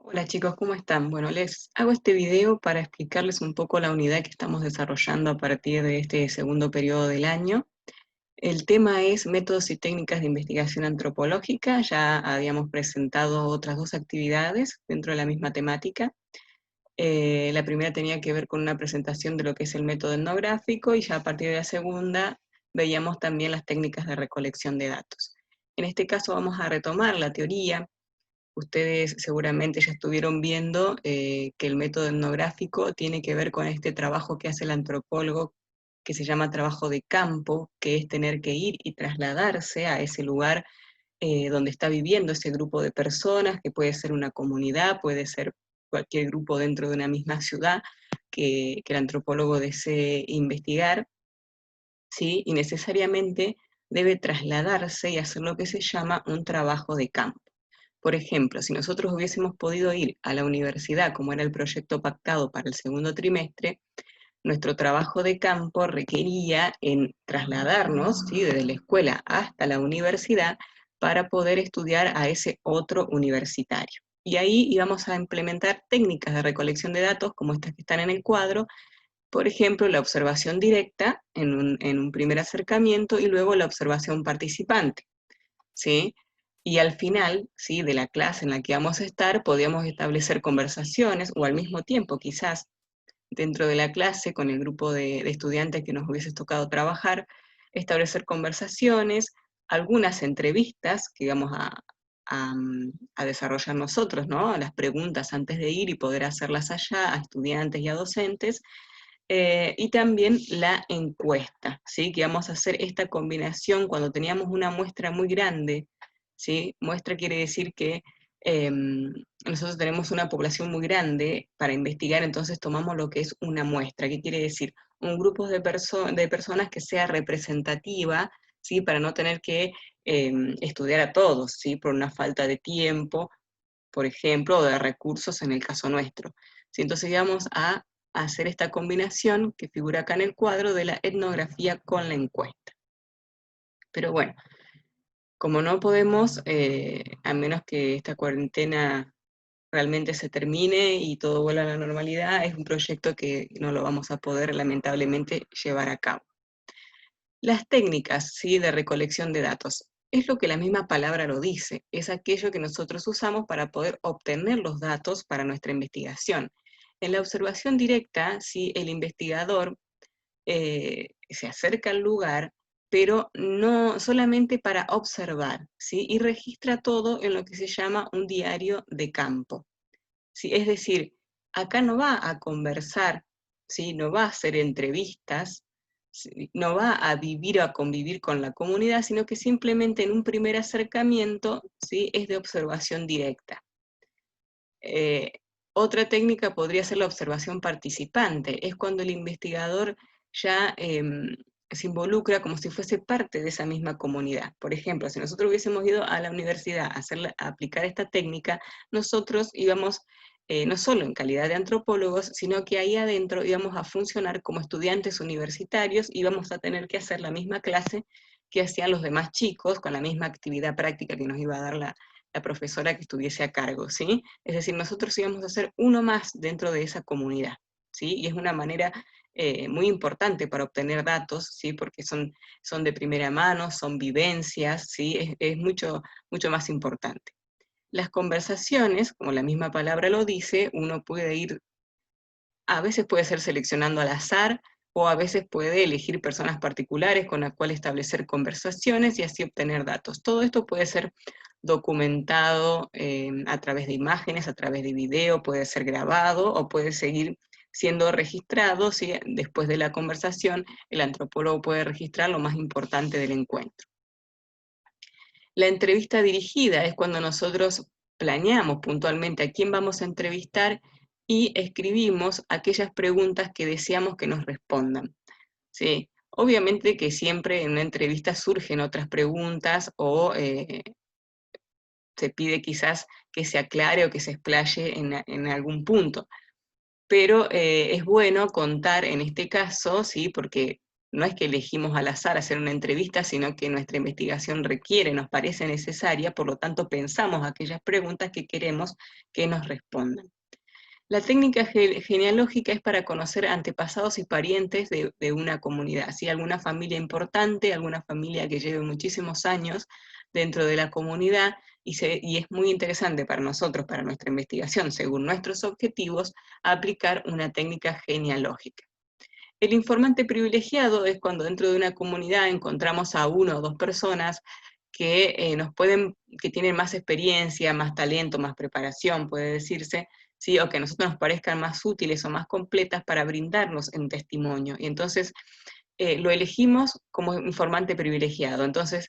Hola chicos, ¿cómo están? Bueno, les hago este video para explicarles un poco la unidad que estamos desarrollando a partir de este segundo periodo del año. El tema es métodos y técnicas de investigación antropológica. Ya habíamos presentado otras dos actividades dentro de la misma temática. La primera tenía que ver con una presentación de lo que es el método etnográfico y ya a partir de la segunda veíamos también las técnicas de recolección de datos. En este caso vamos a retomar la teoría. Ustedes seguramente ya estuvieron viendo que el método etnográfico tiene que ver con este trabajo que hace el antropólogo, que se llama trabajo de campo, que es tener que ir y trasladarse a ese lugar donde está viviendo ese grupo de personas, que puede ser una comunidad, puede ser cualquier grupo dentro de una misma ciudad que el antropólogo desee investigar, ¿sí? Y necesariamente debe trasladarse y hacer lo que se llama un trabajo de campo. Por ejemplo, si nosotros hubiésemos podido ir a la universidad, como era el proyecto pactado para el segundo trimestre, nuestro trabajo de campo requería en trasladarnos, ¿sí?, desde la escuela hasta la universidad para poder estudiar a ese otro universitario. Y ahí íbamos a implementar técnicas de recolección de datos como estas que están en el cuadro, por ejemplo, la observación directa en un primer acercamiento y luego la observación participante, ¿sí? Y al final, ¿sí?, de la clase en la que vamos a estar, podíamos establecer conversaciones o al mismo tiempo quizás dentro de la clase con el grupo de estudiantes que nos hubiese tocado trabajar, establecer conversaciones, algunas entrevistas que íbamos a desarrollar nosotros, ¿no? Las preguntas antes de ir y poder hacerlas allá a estudiantes y a docentes, y también la encuesta, ¿sí? Que vamos a hacer esta combinación cuando teníamos una muestra muy grande, ¿sí? Muestra quiere decir que nosotros tenemos una población muy grande para investigar, entonces tomamos lo que es una muestra. ¿Qué quiere decir? Un grupo de personas que sea representativa, ¿sí? Para no tener que estudiar a todos, ¿sí? Por una falta de tiempo, por ejemplo, o de recursos en el caso nuestro. ¿Sí? Entonces íbamos a hacer esta combinación que figura acá en el cuadro de la etnografía con la encuesta. Pero bueno, como no podemos, a menos que esta cuarentena realmente se termine y todo vuelva a la normalidad, es un proyecto que no lo vamos a poder lamentablemente llevar a cabo. Las técnicas, ¿sí?, de recolección de datos. Es lo que la misma palabra lo dice, es aquello que nosotros usamos para poder obtener los datos para nuestra investigación. En la observación directa, ¿sí?, el investigador se acerca al lugar, pero no solamente para observar, ¿sí?, y registra todo en lo que se llama un diario de campo, ¿sí? Es decir, acá no va a conversar, ¿sí?, no va a hacer entrevistas, ¿sí?, no va a vivir o a convivir con la comunidad, sino que simplemente en un primer acercamiento, ¿sí?, es de observación directa. Eh, Otra técnica podría ser la observación participante, es cuando el investigador ya se involucra como si fuese parte de esa misma comunidad. Por ejemplo, si nosotros hubiésemos ido a la universidad a aplicar esta técnica, nosotros íbamos no solo en calidad de antropólogos, sino que ahí adentro íbamos a funcionar como estudiantes universitarios, íbamos a tener que hacer la misma clase que hacían los demás chicos, con la misma actividad práctica que nos iba a dar la profesora que estuviese a cargo, ¿sí? Es decir, nosotros íbamos a ser uno más dentro de esa comunidad, ¿sí? Y es una manera muy importante para obtener datos, ¿sí? Porque son de primera mano, son vivencias, ¿sí? Es mucho, mucho más importante. Las conversaciones, como la misma palabra lo dice, uno puede ir, a veces puede ser seleccionando al azar, o a veces puede elegir personas particulares con las cuales establecer conversaciones y así obtener datos. Todo esto puede ser documentado a través de imágenes, a través de video, puede ser grabado o puede seguir siendo registrado, ¿sí? Después de la conversación, el antropólogo puede registrar lo más importante del encuentro. La entrevista dirigida es cuando nosotros planeamos puntualmente a quién vamos a entrevistar y escribimos aquellas preguntas que deseamos que nos respondan, ¿sí? Obviamente que siempre en una entrevista surgen otras preguntas o se pide quizás que se aclare o que se explaye en algún punto. Pero es bueno contar en este caso, ¿sí?, porque no es que elegimos al azar hacer una entrevista, sino que nuestra investigación requiere, nos parece necesaria, por lo tanto pensamos aquellas preguntas que queremos que nos respondan. La técnica genealógica es para conocer antepasados y parientes de una comunidad, ¿sí? Alguna familia importante, alguna familia que lleve muchísimos años dentro de la comunidad, y es muy interesante para nosotros, para nuestra investigación, según nuestros objetivos, aplicar una técnica genealógica. El informante privilegiado es cuando dentro de una comunidad encontramos a una o dos personas que que tienen más experiencia, más talento, más preparación, puede decirse, ¿sí? O que a nosotros nos parezcan más útiles o más completas para brindarnos un testimonio. Y entonces lo elegimos como informante privilegiado. Entonces,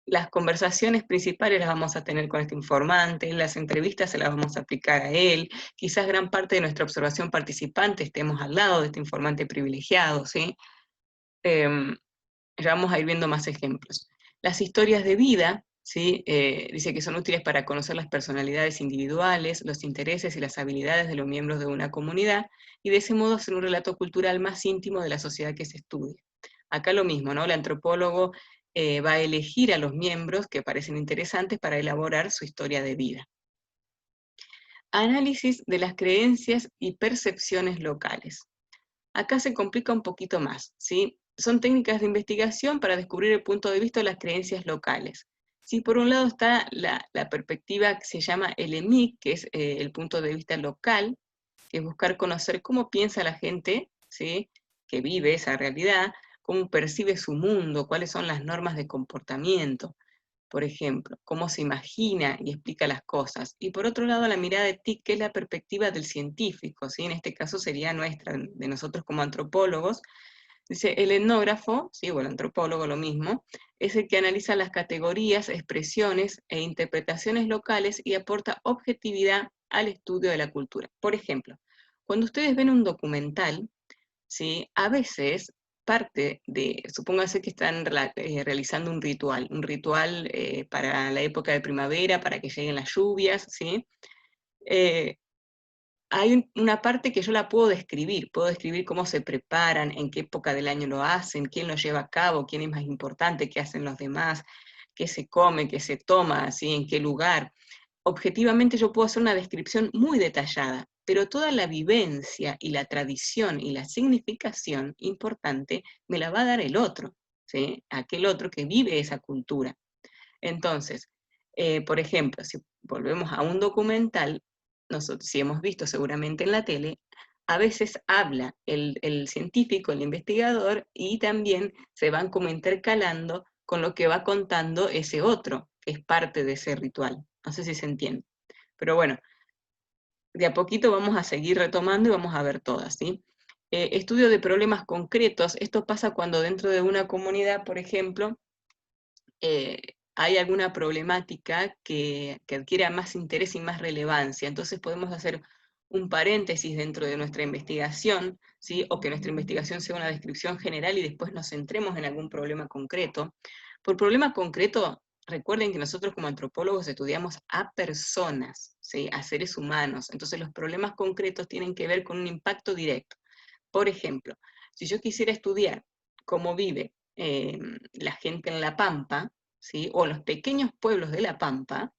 las conversaciones principales las vamos a tener con este informante, las entrevistas se las vamos a aplicar a él, quizás gran parte de nuestra observación participante estemos al lado de este informante privilegiado, ¿sí? Ya vamos a ir viendo más ejemplos. Las historias de vida, ¿sí? Dice que son útiles para conocer las personalidades individuales, los intereses y las habilidades de los miembros de una comunidad, y de ese modo hacer un relato cultural más íntimo de la sociedad que se estudia. Acá lo mismo, ¿no? El antropólogo va a elegir a los miembros que parecen interesantes para elaborar su historia de vida. Análisis de las creencias y percepciones locales. Acá se complica un poquito más, ¿sí? Son técnicas de investigación para descubrir el punto de vista de las creencias locales. Sí, por un lado está la perspectiva que se llama el EMIC, que es el punto de vista local, que es buscar conocer cómo piensa la gente, ¿sí? Que vive esa realidad, cómo percibe su mundo, cuáles son las normas de comportamiento, por ejemplo, cómo se imagina y explica las cosas. Y por otro lado, la mirada de TIC, que es la perspectiva del científico, ¿sí? En este caso sería nuestra, de nosotros como antropólogos. Dice, el etnógrafo, ¿sí? O el antropólogo, lo mismo, es el que analiza las categorías, expresiones e interpretaciones locales y aporta objetividad al estudio de la cultura. Por ejemplo, cuando ustedes ven un documental, ¿sí? A veces parte de, supóngase que están realizando un ritual para la época de primavera, para que lleguen las lluvias, ¿sí? Eh, Hay una parte que yo la puedo describir cómo se preparan, en qué época del año lo hacen, quién lo lleva a cabo, quién es más importante, qué hacen los demás, qué se come, qué se toma, ¿sí? En qué lugar. Objetivamente yo puedo hacer una descripción muy detallada, pero toda la vivencia y la tradición y la significación importante me la va a dar el otro, ¿sí? Aquel otro que vive esa cultura. Entonces, por ejemplo, si volvemos a un documental, nosotros, si hemos visto seguramente en la tele, a veces habla el científico, el investigador, y también se van como intercalando con lo que va contando ese otro, que es parte de ese ritual. No sé si se entiende. Pero bueno, de a poquito vamos a seguir retomando y vamos a ver todas, ¿sí? Estudio de problemas concretos. Esto pasa cuando dentro de una comunidad, por ejemplo, hay alguna problemática que adquiera más interés y más relevancia. Entonces podemos hacer un paréntesis dentro de nuestra investigación, ¿sí? O que nuestra investigación sea una descripción general y después nos centremos en algún problema concreto. Por problema concreto, recuerden que nosotros como antropólogos estudiamos a personas, ¿sí? A seres humanos. Entonces los problemas concretos tienen que ver con un impacto directo. Por ejemplo, si yo quisiera estudiar cómo vive la gente en La Pampa, ¿sí? O los pequeños pueblos de La Pampa,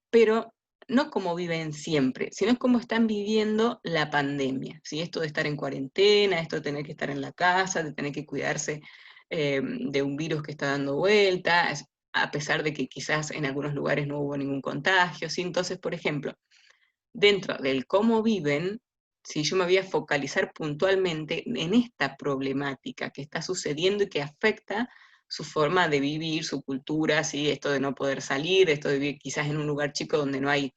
pero no cómo viven siempre, sino cómo están viviendo la pandemia, ¿sí? Esto de estar en cuarentena, esto de tener que estar en la casa, de tener que cuidarse de un virus que está dando vueltas, a pesar de que quizás en algunos lugares no hubo ningún contagio, ¿sí? Entonces, por ejemplo, dentro del cómo viven, si yo me voy a focalizar puntualmente en esta problemática que está sucediendo y que afecta su forma de vivir, su cultura, ¿sí? Esto de no poder salir, esto de vivir quizás en un lugar chico donde no hay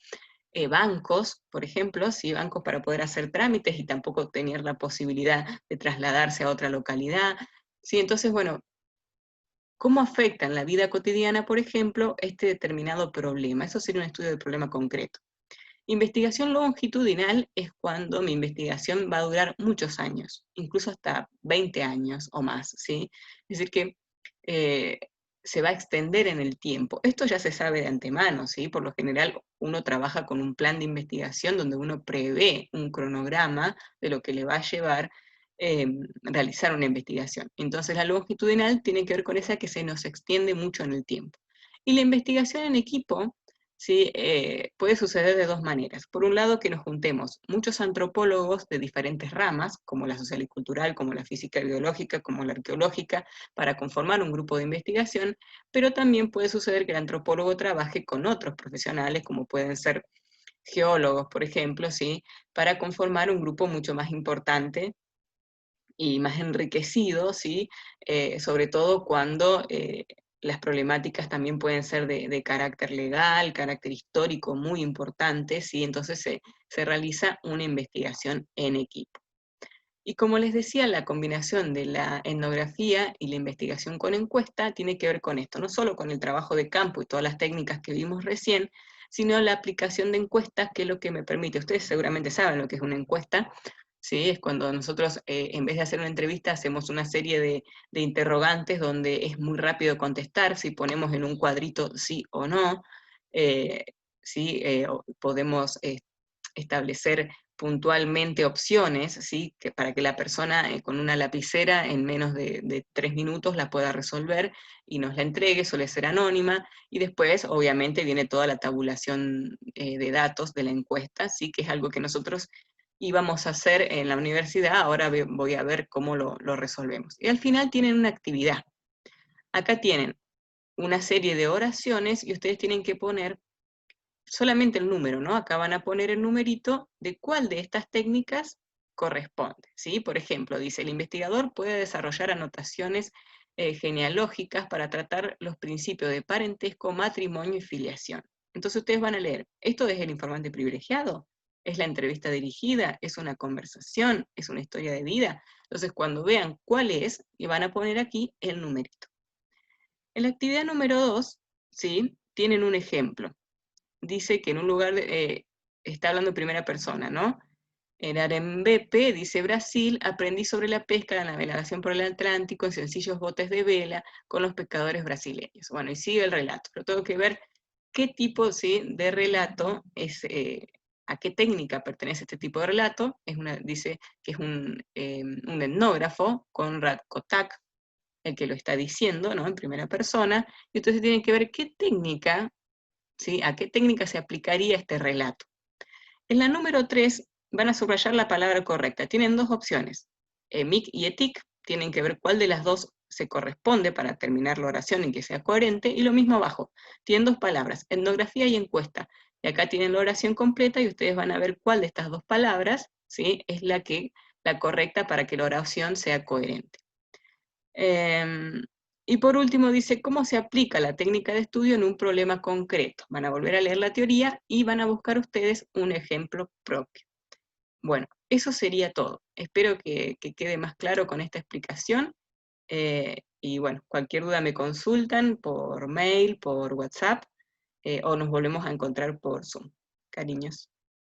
bancos, por ejemplo, ¿sí? Bancos para poder hacer trámites y tampoco tener la posibilidad de trasladarse a otra localidad. ¿Sí? Entonces, bueno, ¿cómo afecta en la vida cotidiana, por ejemplo, este determinado problema? Eso sería un estudio del problema concreto. Investigación longitudinal es cuando mi investigación va a durar muchos años, incluso hasta 20 años o más, ¿sí? Es decir, que eh, se va a extender en el tiempo. Esto ya se sabe de antemano, ¿sí? Por lo general uno trabaja con un plan de investigación donde uno prevé un cronograma de lo que le va a llevar realizar una investigación. Entonces la longitudinal tiene que ver con esa que se nos extiende mucho en el tiempo. Y la investigación en equipo, ¿sí? Puede suceder de dos maneras. Por un lado, que nos juntemos muchos antropólogos de diferentes ramas, como la social y cultural, como la física y biológica, como la arqueológica, para conformar un grupo de investigación, pero también puede suceder que el antropólogo trabaje con otros profesionales, como pueden ser geólogos, por ejemplo, ¿sí? Para conformar un grupo mucho más importante y más enriquecido, ¿sí? Sobre todo cuando las problemáticas también pueden ser de carácter legal, carácter histórico muy importante, ¿sí? Entonces se realiza una investigación en equipo. Y como les decía, la combinación de la etnografía y la investigación con encuesta tiene que ver con esto, no solo con el trabajo de campo y todas las técnicas que vimos recién, sino la aplicación de encuestas, que es lo que me permite. Ustedes seguramente saben lo que es una encuesta, ¿sí? Es cuando nosotros, en vez de hacer una entrevista, hacemos una serie de interrogantes donde es muy rápido contestar, si ponemos en un cuadrito sí o no, eh, ¿sí? Podemos establecer puntualmente opciones, ¿sí? Para que la persona con una lapicera en menos de 3 minutos la pueda resolver y nos la entregue, suele ser anónima, y después obviamente viene toda la tabulación de datos de la encuesta, ¿sí? Que es algo que nosotros íbamos a hacer en la universidad, ahora voy a ver cómo lo resolvemos. Y al final tienen una actividad. Acá tienen una serie de oraciones y ustedes tienen que poner solamente el número, ¿no? Acá van a poner el numerito de cuál de estas técnicas corresponde, ¿sí? Por ejemplo, dice, el investigador puede desarrollar anotaciones genealógicas para tratar los principios de parentesco, matrimonio y filiación. Entonces ustedes van a leer, ¿esto es el informante privilegiado? ¿Es la entrevista dirigida? ¿Es una conversación? ¿Es una historia de vida? Entonces cuando vean cuál es, le van a poner aquí el numerito. En la actividad número 2, ¿sí? Tienen un ejemplo. Dice que en un lugar, está hablando en primera persona, ¿no? En Arembepe, dice Brasil, aprendí sobre la pesca, la navegación por el Atlántico en sencillos botes de vela con los pescadores brasileños. Bueno, y sigue el relato, pero tengo que ver qué tipo, ¿sí? De relato es, a qué técnica pertenece este tipo de relato. Dice que es un etnógrafo, Konrad Kotak, el que lo está diciendo, ¿no? En primera persona, y entonces tienen que ver qué técnica, ¿sí? ¿A qué técnica se aplicaría este relato? En la número 3 van a subrayar la palabra correcta. Tienen dos opciones. Emic y etic tienen que ver cuál de las dos se corresponde para terminar la oración y que sea coherente, y lo mismo abajo. Tienen dos palabras, etnografía y encuesta. Y acá tienen la oración completa y ustedes van a ver cuál de estas dos palabras, ¿sí? Es la correcta para que la oración sea coherente. Y por último dice, ¿cómo se aplica la técnica de estudio en un problema concreto? Van a volver a leer la teoría y van a buscar ustedes un ejemplo propio. Bueno, eso sería todo. Espero que quede más claro con esta explicación. Y bueno, cualquier duda me consultan por mail, por WhatsApp, o nos volvemos a encontrar por Zoom. Cariños.